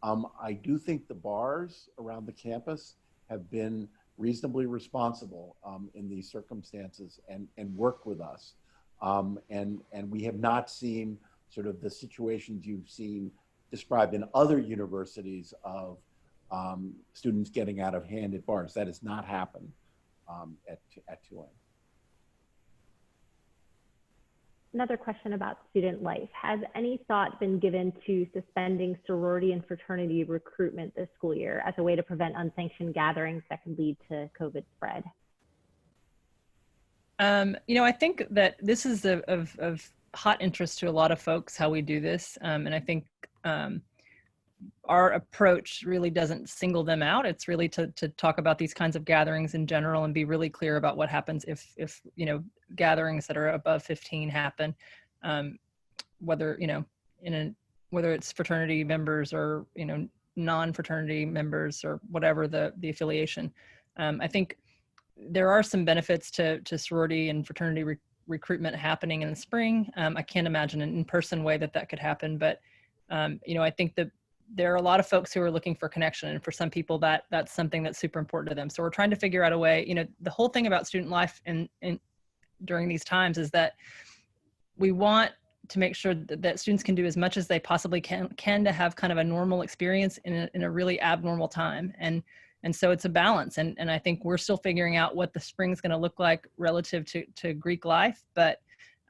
I do think the bars around the campus have been reasonably responsible in these circumstances and worked with us. And we have not seen sort of the situations you've seen described in other universities of students getting out of hand at bars. That has not happened at Tulane. Another question about student life. Has any thought been given to suspending sorority and fraternity recruitment this school year as a way to prevent unsanctioned gatherings that could lead to COVID spread? I think that this is of hot interest to a lot of folks, how we do this. And I think our approach really doesn't single them out. It's really to talk about these kinds of gatherings in general and be really clear about what happens if you know, gatherings that are above 15 happen, whether, you know, whether it's fraternity members or, you know, non-fraternity members or whatever the affiliation. I think there are some benefits to sorority and fraternity recruitment happening in the spring. I can't imagine an in-person way that could happen, but you know, I think that there are a lot of folks who are looking for connection, and for some people that's something that's super important to them. So we're trying to figure out a way. You know, the whole thing about student life and during these times is that we want to make sure that students can do as much as they possibly can to have kind of a normal experience in a really abnormal time. And so it's a balance. And I think we're still figuring out what the spring's going to look like relative to Greek life. But,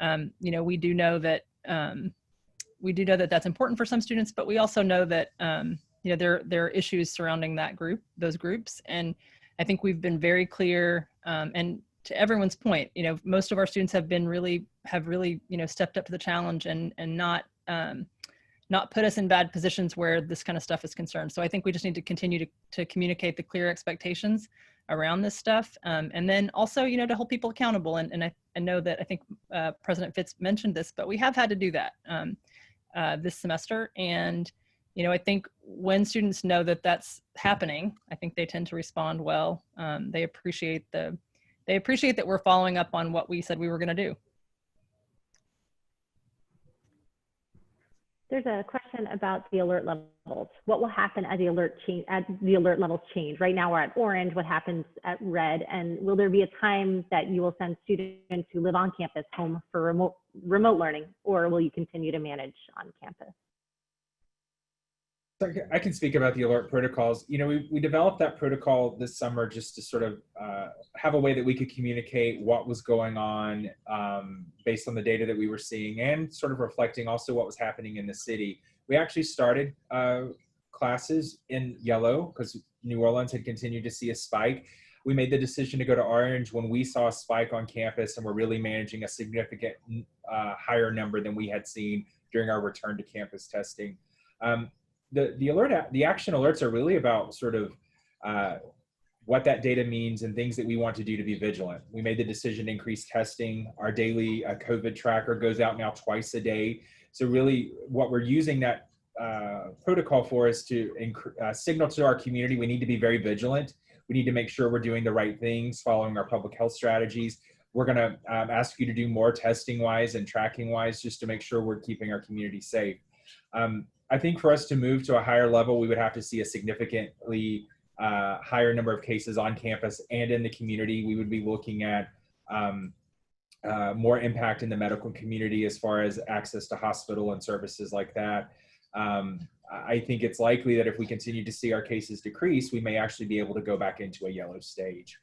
you know, we do know that that's important for some students, but we also know that, you know, there are issues surrounding those groups. And I think we've been very clear, and to everyone's point, you know, most of our students have really, you know, stepped up to the challenge and not put us in bad positions where this kind of stuff is concerned. So I think we just need to continue to communicate the clear expectations around this stuff. And then also, you know, to hold people accountable. And I know that I think President Fitz mentioned this, but we have had to do that this semester. And, you know, I think when students know that that's happening, I think they tend to respond well. They appreciate that we're following up on what we said we were going to do. There's a question about the alert levels. What will happen as the alert levels change? Right now we're at orange. What happens at red? And will there be a time that you will send students who live on campus home for remote learning, or will you continue to manage on campus? I can speak about the alert protocols. You know, we developed that protocol this summer just to sort of have a way that we could communicate what was going on based on the data that we were seeing, and sort of reflecting also what was happening in the city. We actually started classes in yellow because New Orleans had continued to see a spike. We made the decision to go to orange when we saw a spike on campus and we're really managing a significant higher number than we had seen during our return to campus testing. The action alerts are really about sort of what that data means and things that we want to do to be vigilant. We made the decision to increase testing. Our daily COVID tracker goes out now twice a day. So really what we're using that protocol for is to signal to our community we need to be very vigilant. We need to make sure we're doing the right things, following our public health strategies. We're going to ask you to do more testing wise and tracking wise just to make sure we're keeping our community safe. I think for us to move to a higher level, we would have to see a significantly higher number of cases on campus and in the community. We would be looking at more impact in the medical community as far as access to hospital and services like that. I think it's likely that if we continue to see our cases decrease, we may actually be able to go back into a yellow stage,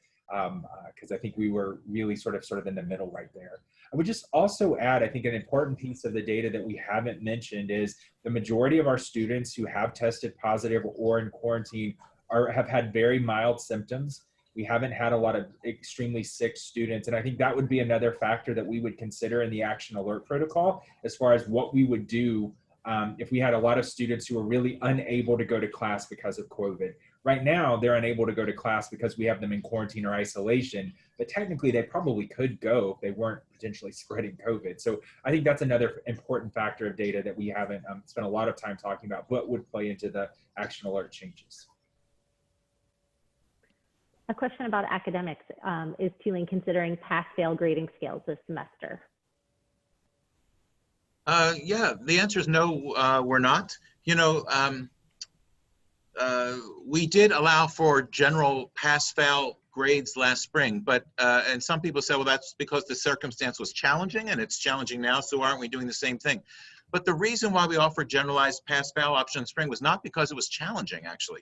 because I think we were really sort of in the middle right there. I would just also add, I think an important piece of the data that we haven't mentioned is the majority of our students who have tested positive or in quarantine have had very mild symptoms. We haven't had a lot of extremely sick students. And I think that would be another factor that we would consider in the action alert protocol as far as what we would do if we had a lot of students who were really unable to go to class because of COVID. Right now, they're unable to go to class because we have them in quarantine or isolation, but technically they probably could go if they weren't potentially spreading COVID. So I think that's another important factor of data that we haven't spent a lot of time talking about, but would play into the action alert changes. A question about academics. Is Tulane considering pass-fail grading scales this semester? Yeah, the answer is no, we're not. You know, we did allow for general pass-fail grades last spring, but and some people say, well, that's because the circumstance was challenging, and it's challenging now, so aren't we doing the same thing? But the reason why we offered generalized pass-fail option in spring was not because it was challenging, actually.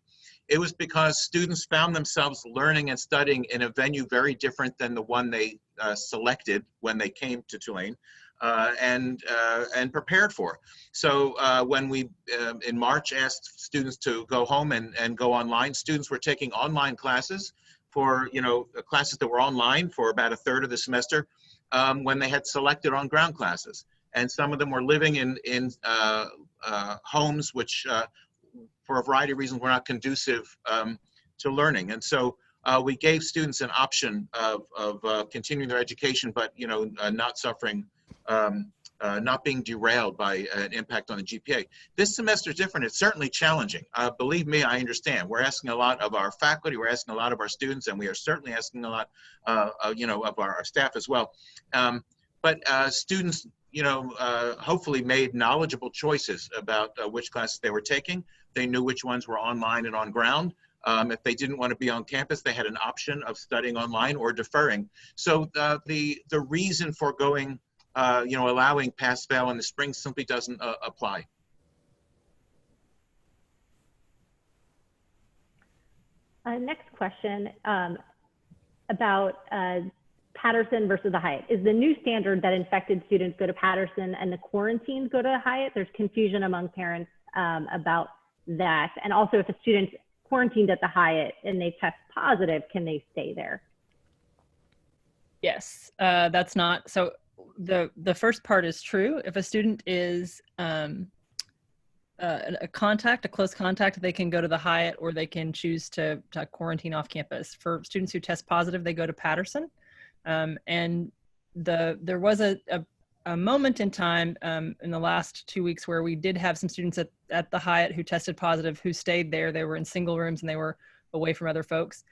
It was because students found themselves learning and studying in a venue very different than the one they selected when they came to Tulane. And prepared for. So when we, in March, asked students to go home and go online, students were taking online classes for, you know, classes that were online for about a third of the semester when they had selected on-ground classes. And some of them were living in homes which for a variety of reasons, were not conducive to learning. And so we gave students an option of continuing their education, but not suffering, not being derailed by an impact on the GPA. This semester is different. It's certainly challenging. Believe me, I understand. We're asking a lot of our faculty, we're asking a lot of our students, and we are certainly asking a lot, of our staff as well. But students, hopefully made knowledgeable choices about which classes they were taking. They knew which ones were online and on ground. If they didn't want to be on campus, they had an option of studying online or deferring. So the reason for going, allowing pass-fail in the spring simply doesn't apply. Next question about Patterson versus the Hyatt. Is the new standard that infected students go to Patterson and the quarantines go to Hyatt? There's confusion among parents about that. And also, if a student's quarantined at the Hyatt and they test positive, can they stay there? Yes, that's not, so the first part is true. If a student is a close contact, they can go to the Hyatt or they can choose to quarantine off campus. For students who test positive, they go to Patterson. And there was a moment in time in the last 2 weeks where we did have some students at the Hyatt who tested positive, who stayed there. They were in single rooms and they were away from other folks.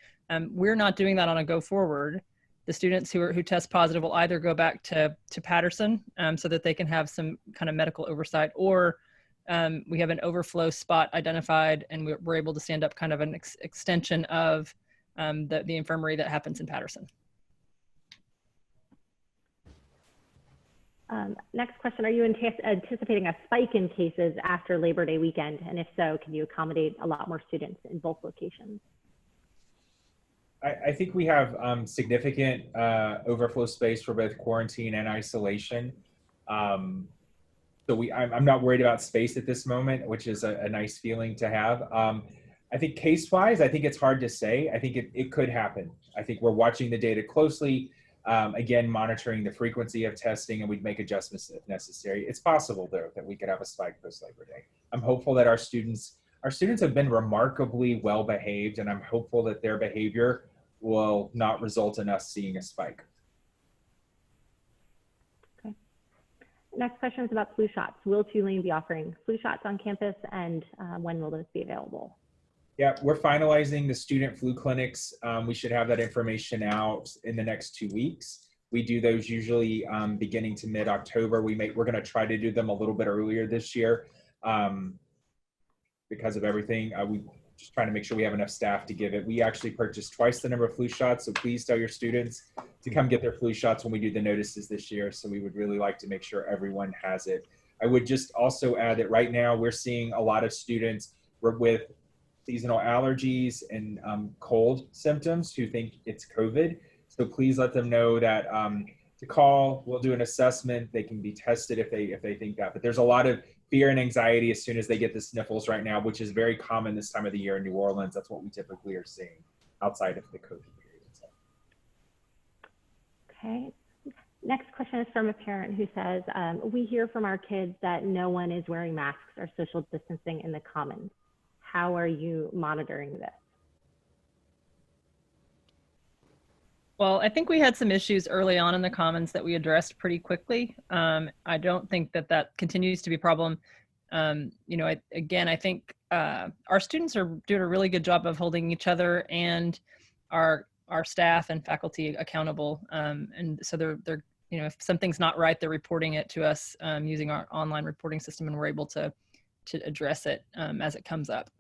We're not doing that on a go forward. The students who test positive will either go back to Patterson so that they can have some kind of medical oversight, or we have an overflow spot identified and we're able to stand up kind of an extension of the infirmary that happens in Patterson. Next question, are you anticipating a spike in cases after Labor Day weekend? And if so, can you accommodate a lot more students in both locations? I think we have significant overflow space for both quarantine and isolation. So I'm not worried about space at this moment, which is a nice feeling to have. I think case-wise, I think it's hard to say. I think it could happen. I think we're watching the data closely. Again, monitoring the frequency of testing, and we'd make adjustments if necessary. It's possible, though, that we could have a spike post-Labor Day. I'm hopeful that our students have been remarkably well behaved, and I'm hopeful that their behavior will not result in us seeing a spike. Okay. Next question is about flu shots. Will Tulane be offering flu shots on campus, and when will those be available? Yeah, we're finalizing the student flu clinics. We should have that information out in the next 2 weeks. We do those usually beginning to mid-October. We're going to try to do them a little bit earlier this year because of everything. We just trying to make sure we have enough staff to give it. We actually purchased twice the number of flu shots, so please tell your students to come get their flu shots when we do the notices this year. So we would really like to make sure everyone has it. I would just also add that right now we're seeing a lot of students with seasonal allergies and cold symptoms who think it's COVID. So please let them know that to call, we'll do an assessment. They can be tested if they think that. But there's a lot of fear and anxiety as soon as they get the sniffles right now, which is very common this time of the year in New Orleans. That's what we typically are seeing outside of the COVID period. Okay. Next question is from a parent who says, we hear from our kids that no one is wearing masks or social distancing in the commons. How are you monitoring this? Well, I think we had some issues early on in the commons that we addressed pretty quickly. I don't think that continues to be a problem. I think our students are doing a really good job of holding each other and our staff and faculty accountable. And so they're if something's not right, they're reporting it to us using our online reporting system, and we're able to address it as it comes up.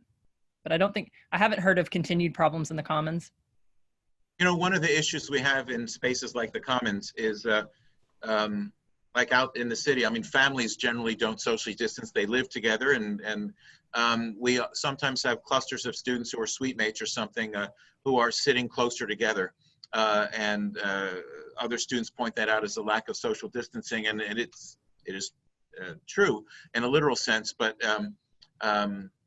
But I haven't heard of continued problems in the commons. One of the issues we have in spaces like the commons is like out in the city, I mean, families generally don't socially distance. They live together, and we sometimes have clusters of students who are suite mates or something who are sitting closer together. And other students point that out as a lack of social distancing, and it is true in a literal sense, but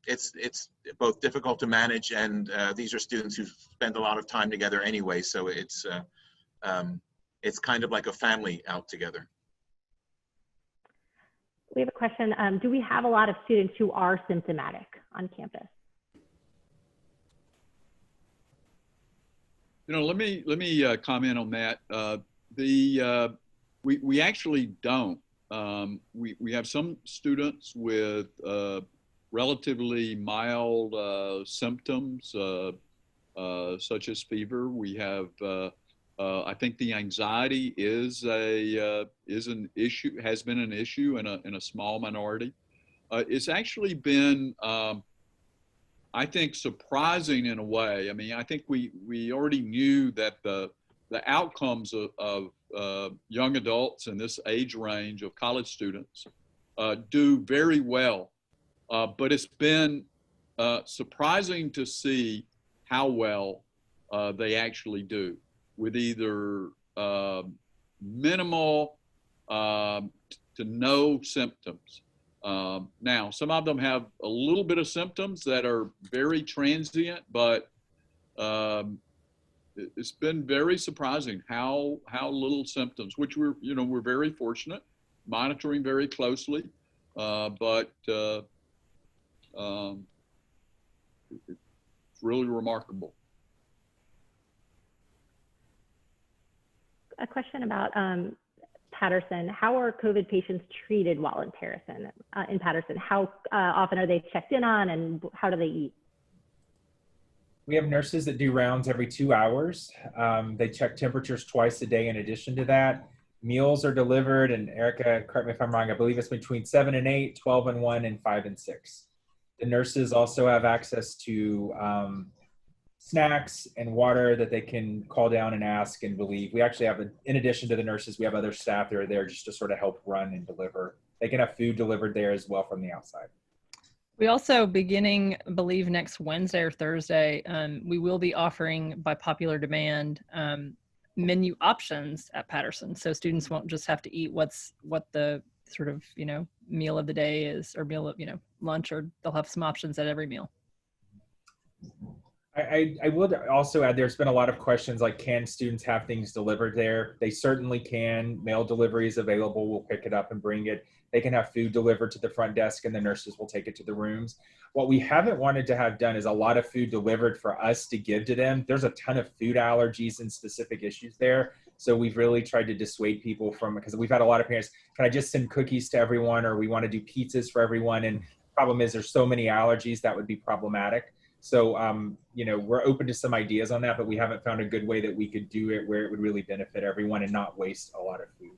it's both difficult to manage, and these are students who spend a lot of time together anyway, so it's kind of like a family out together. We have a question. Do we have a lot of students who are symptomatic on campus? let me comment on that. We actually don't. We have some students with relatively mild symptoms, such as fever. We have, I think, the anxiety is an issue, has been an issue in a small minority. It's actually been, I think, surprising in a way. I mean, I think we already knew that the outcomes of young adults in this age range of college students do very well, but it's been surprising to see how well they actually do with either minimal to no symptoms. Now, some of them have a little bit of symptoms that are very transient, but it's been very surprising how little symptoms, which we're very fortunate, monitoring very closely, but it's really remarkable. A question about Patterson. How are COVID patients treated while in Patterson? How often are they checked in on, and how do they eat? We have nurses that do rounds every 2 hours. They check temperatures twice a day in addition to that. Meals are delivered, and Erica, correct me if I'm wrong, I believe it's between 7 and 8, 12 and 1, and 5 and 6. The nurses also have access to snacks and water that they can call down and ask and relieve. We actually have, in addition to the nurses, we have other staff that are there just to sort of help run and deliver. They can have food delivered there as well from the outside. We also, beginning, I believe, next Wednesday or Thursday, we will be offering, by popular demand, menu options at Patterson. So students won't just have to eat what the sort of, meal of the day is, or meal of, lunch, or they'll have some options at every meal. I would also add, there's been a lot of questions like, can students have things delivered there? They certainly can. Mail delivery is available. We'll pick it up and bring it. They can have food delivered to the front desk, and the nurses will take it to the rooms. What we haven't wanted to have done is a lot of food delivered for us to give to them. There's a ton of food allergies and specific issues there. So we've really tried to dissuade people from, because we've had a lot of parents, can I just send cookies to everyone, or we want to do pizzas for everyone? And the problem is there's so many allergies that would be problematic. So, we're open to some ideas on that, but we haven't found a good way that we could do it where it would really benefit everyone and not waste a lot of food.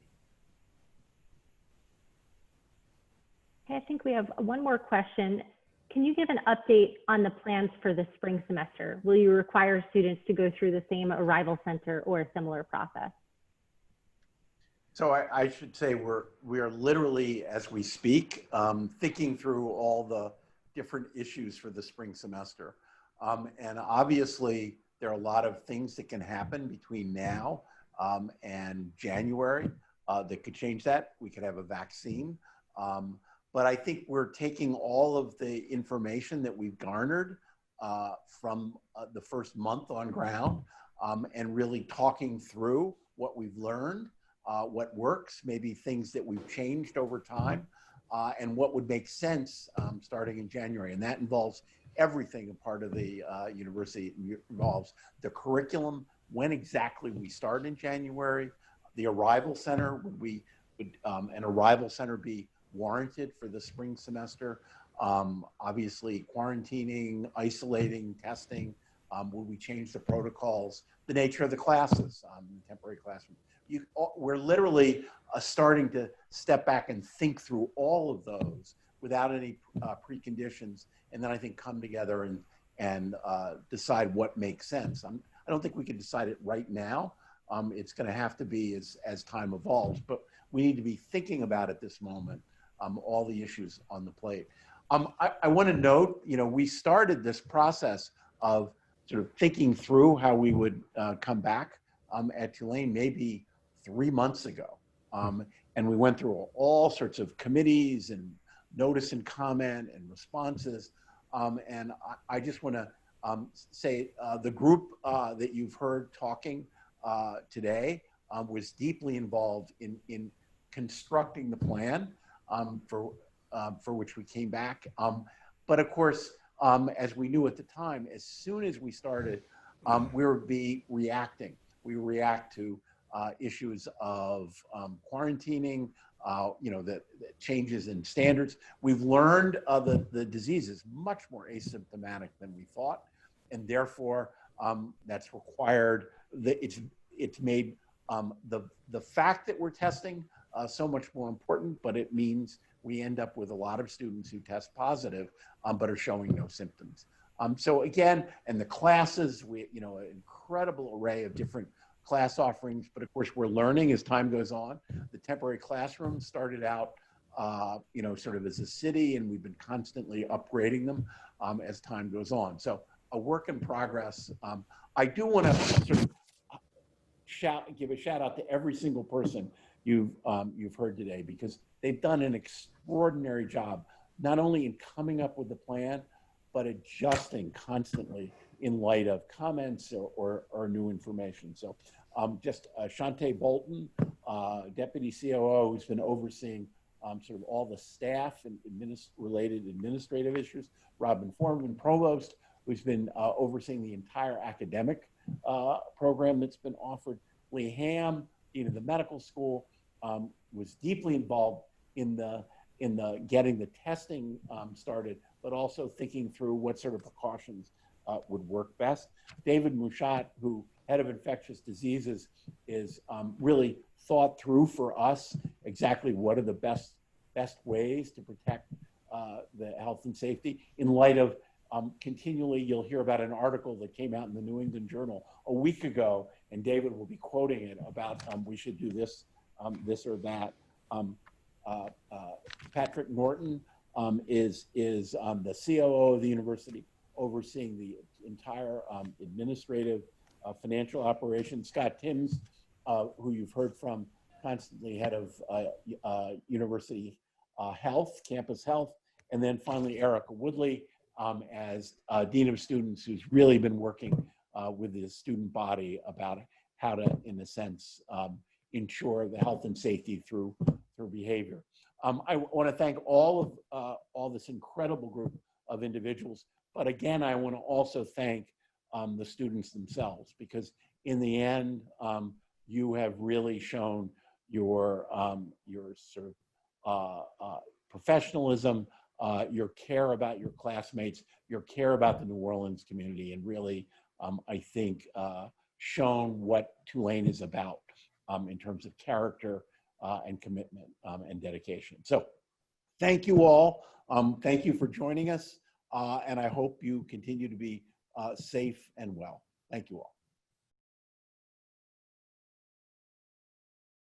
Okay, I think we have one more question. Can you give an update on the plans for the spring semester? Will you require students to go through the same arrival center or a similar process? So I should say we are literally, as we speak, thinking through all the different issues for the spring semester. And obviously, there are a lot of things that can happen between now and January that could change that. We could have a vaccine. But I think we're taking all of the information that we've garnered from the first month on ground and really talking through what we've learned, what works, maybe things that we've changed over time, and what would make sense starting in January. And that involves everything a part of the university. It involves the curriculum, when exactly we start in January, the arrival center, would an arrival center be warranted for the spring semester? Obviously, quarantining, isolating, testing. Will we change the protocols? The nature of the classes, temporary classroom. We're literally starting to step back and think through all of those without any preconditions, and then I think come together and decide what makes sense. I don't think we can decide it right now. It's going to have to be as time evolves, but we need to be thinking about at this moment all the issues on the plate. I want to note, we started this process of sort of thinking through how we would come back at Tulane maybe 3 months ago. And we went through all sorts of committees and notice and comment and responses. And I just want to say the group that you've heard talking today was deeply involved in constructing the plan for which we came back. But of course, as we knew at the time, as soon as we started we'll be reacting. We react to issues of quarantining, the changes in standards. We've learned the disease is much more asymptomatic than we thought, and therefore that's required. It's made the fact that we're testing so much more important, but it means we end up with a lot of students who test positive but are showing no symptoms. So again, and the classes, an incredible array of different class offerings, but of course we're learning as time goes on. The temporary classroom started out, sort of as a city, and we've been constantly upgrading them as time goes on. So a work in progress. I do want to sort of give a shout out to every single person you've heard today, because they've done an extraordinary job, not only in coming up with the plan, but adjusting constantly in light of comments or new information. So just Shantay Bolton, Deputy COO, who's been overseeing sort of all the staff and related administrative issues. Robin Forman, provost, who's been overseeing the entire academic program that's been offered. Hamm, dean of the medical school, was deeply involved in the getting the testing started, but also thinking through what sort of precautions would work best. David Mushatt, who head of infectious diseases, is really thought through for us exactly what are the best ways to protect the health and safety in light of continually, you'll hear about an article that came out in the New England Journal a week ago, and David will be quoting it about we should do this, this or that. Patrick Norton is the COO of the university, overseeing the entire administrative financial operations. Scott Timms, who you've heard from, constantly head of university health, campus health. And then finally, Erica Woodley as Dean of Students, who's really been working with the student body about how to, in a sense, ensure the health and safety through behavior. I want to thank all this incredible group of individuals, but again, I want to also thank the students themselves, because in the end, you have really shown your sort of professionalism, your care about your classmates, your care about the New Orleans community, and really, I think, shown what Tulane is about in terms of character and commitment and dedication. So thank you all. Thank you for joining us. And I hope you continue to be safe and well. Thank you all.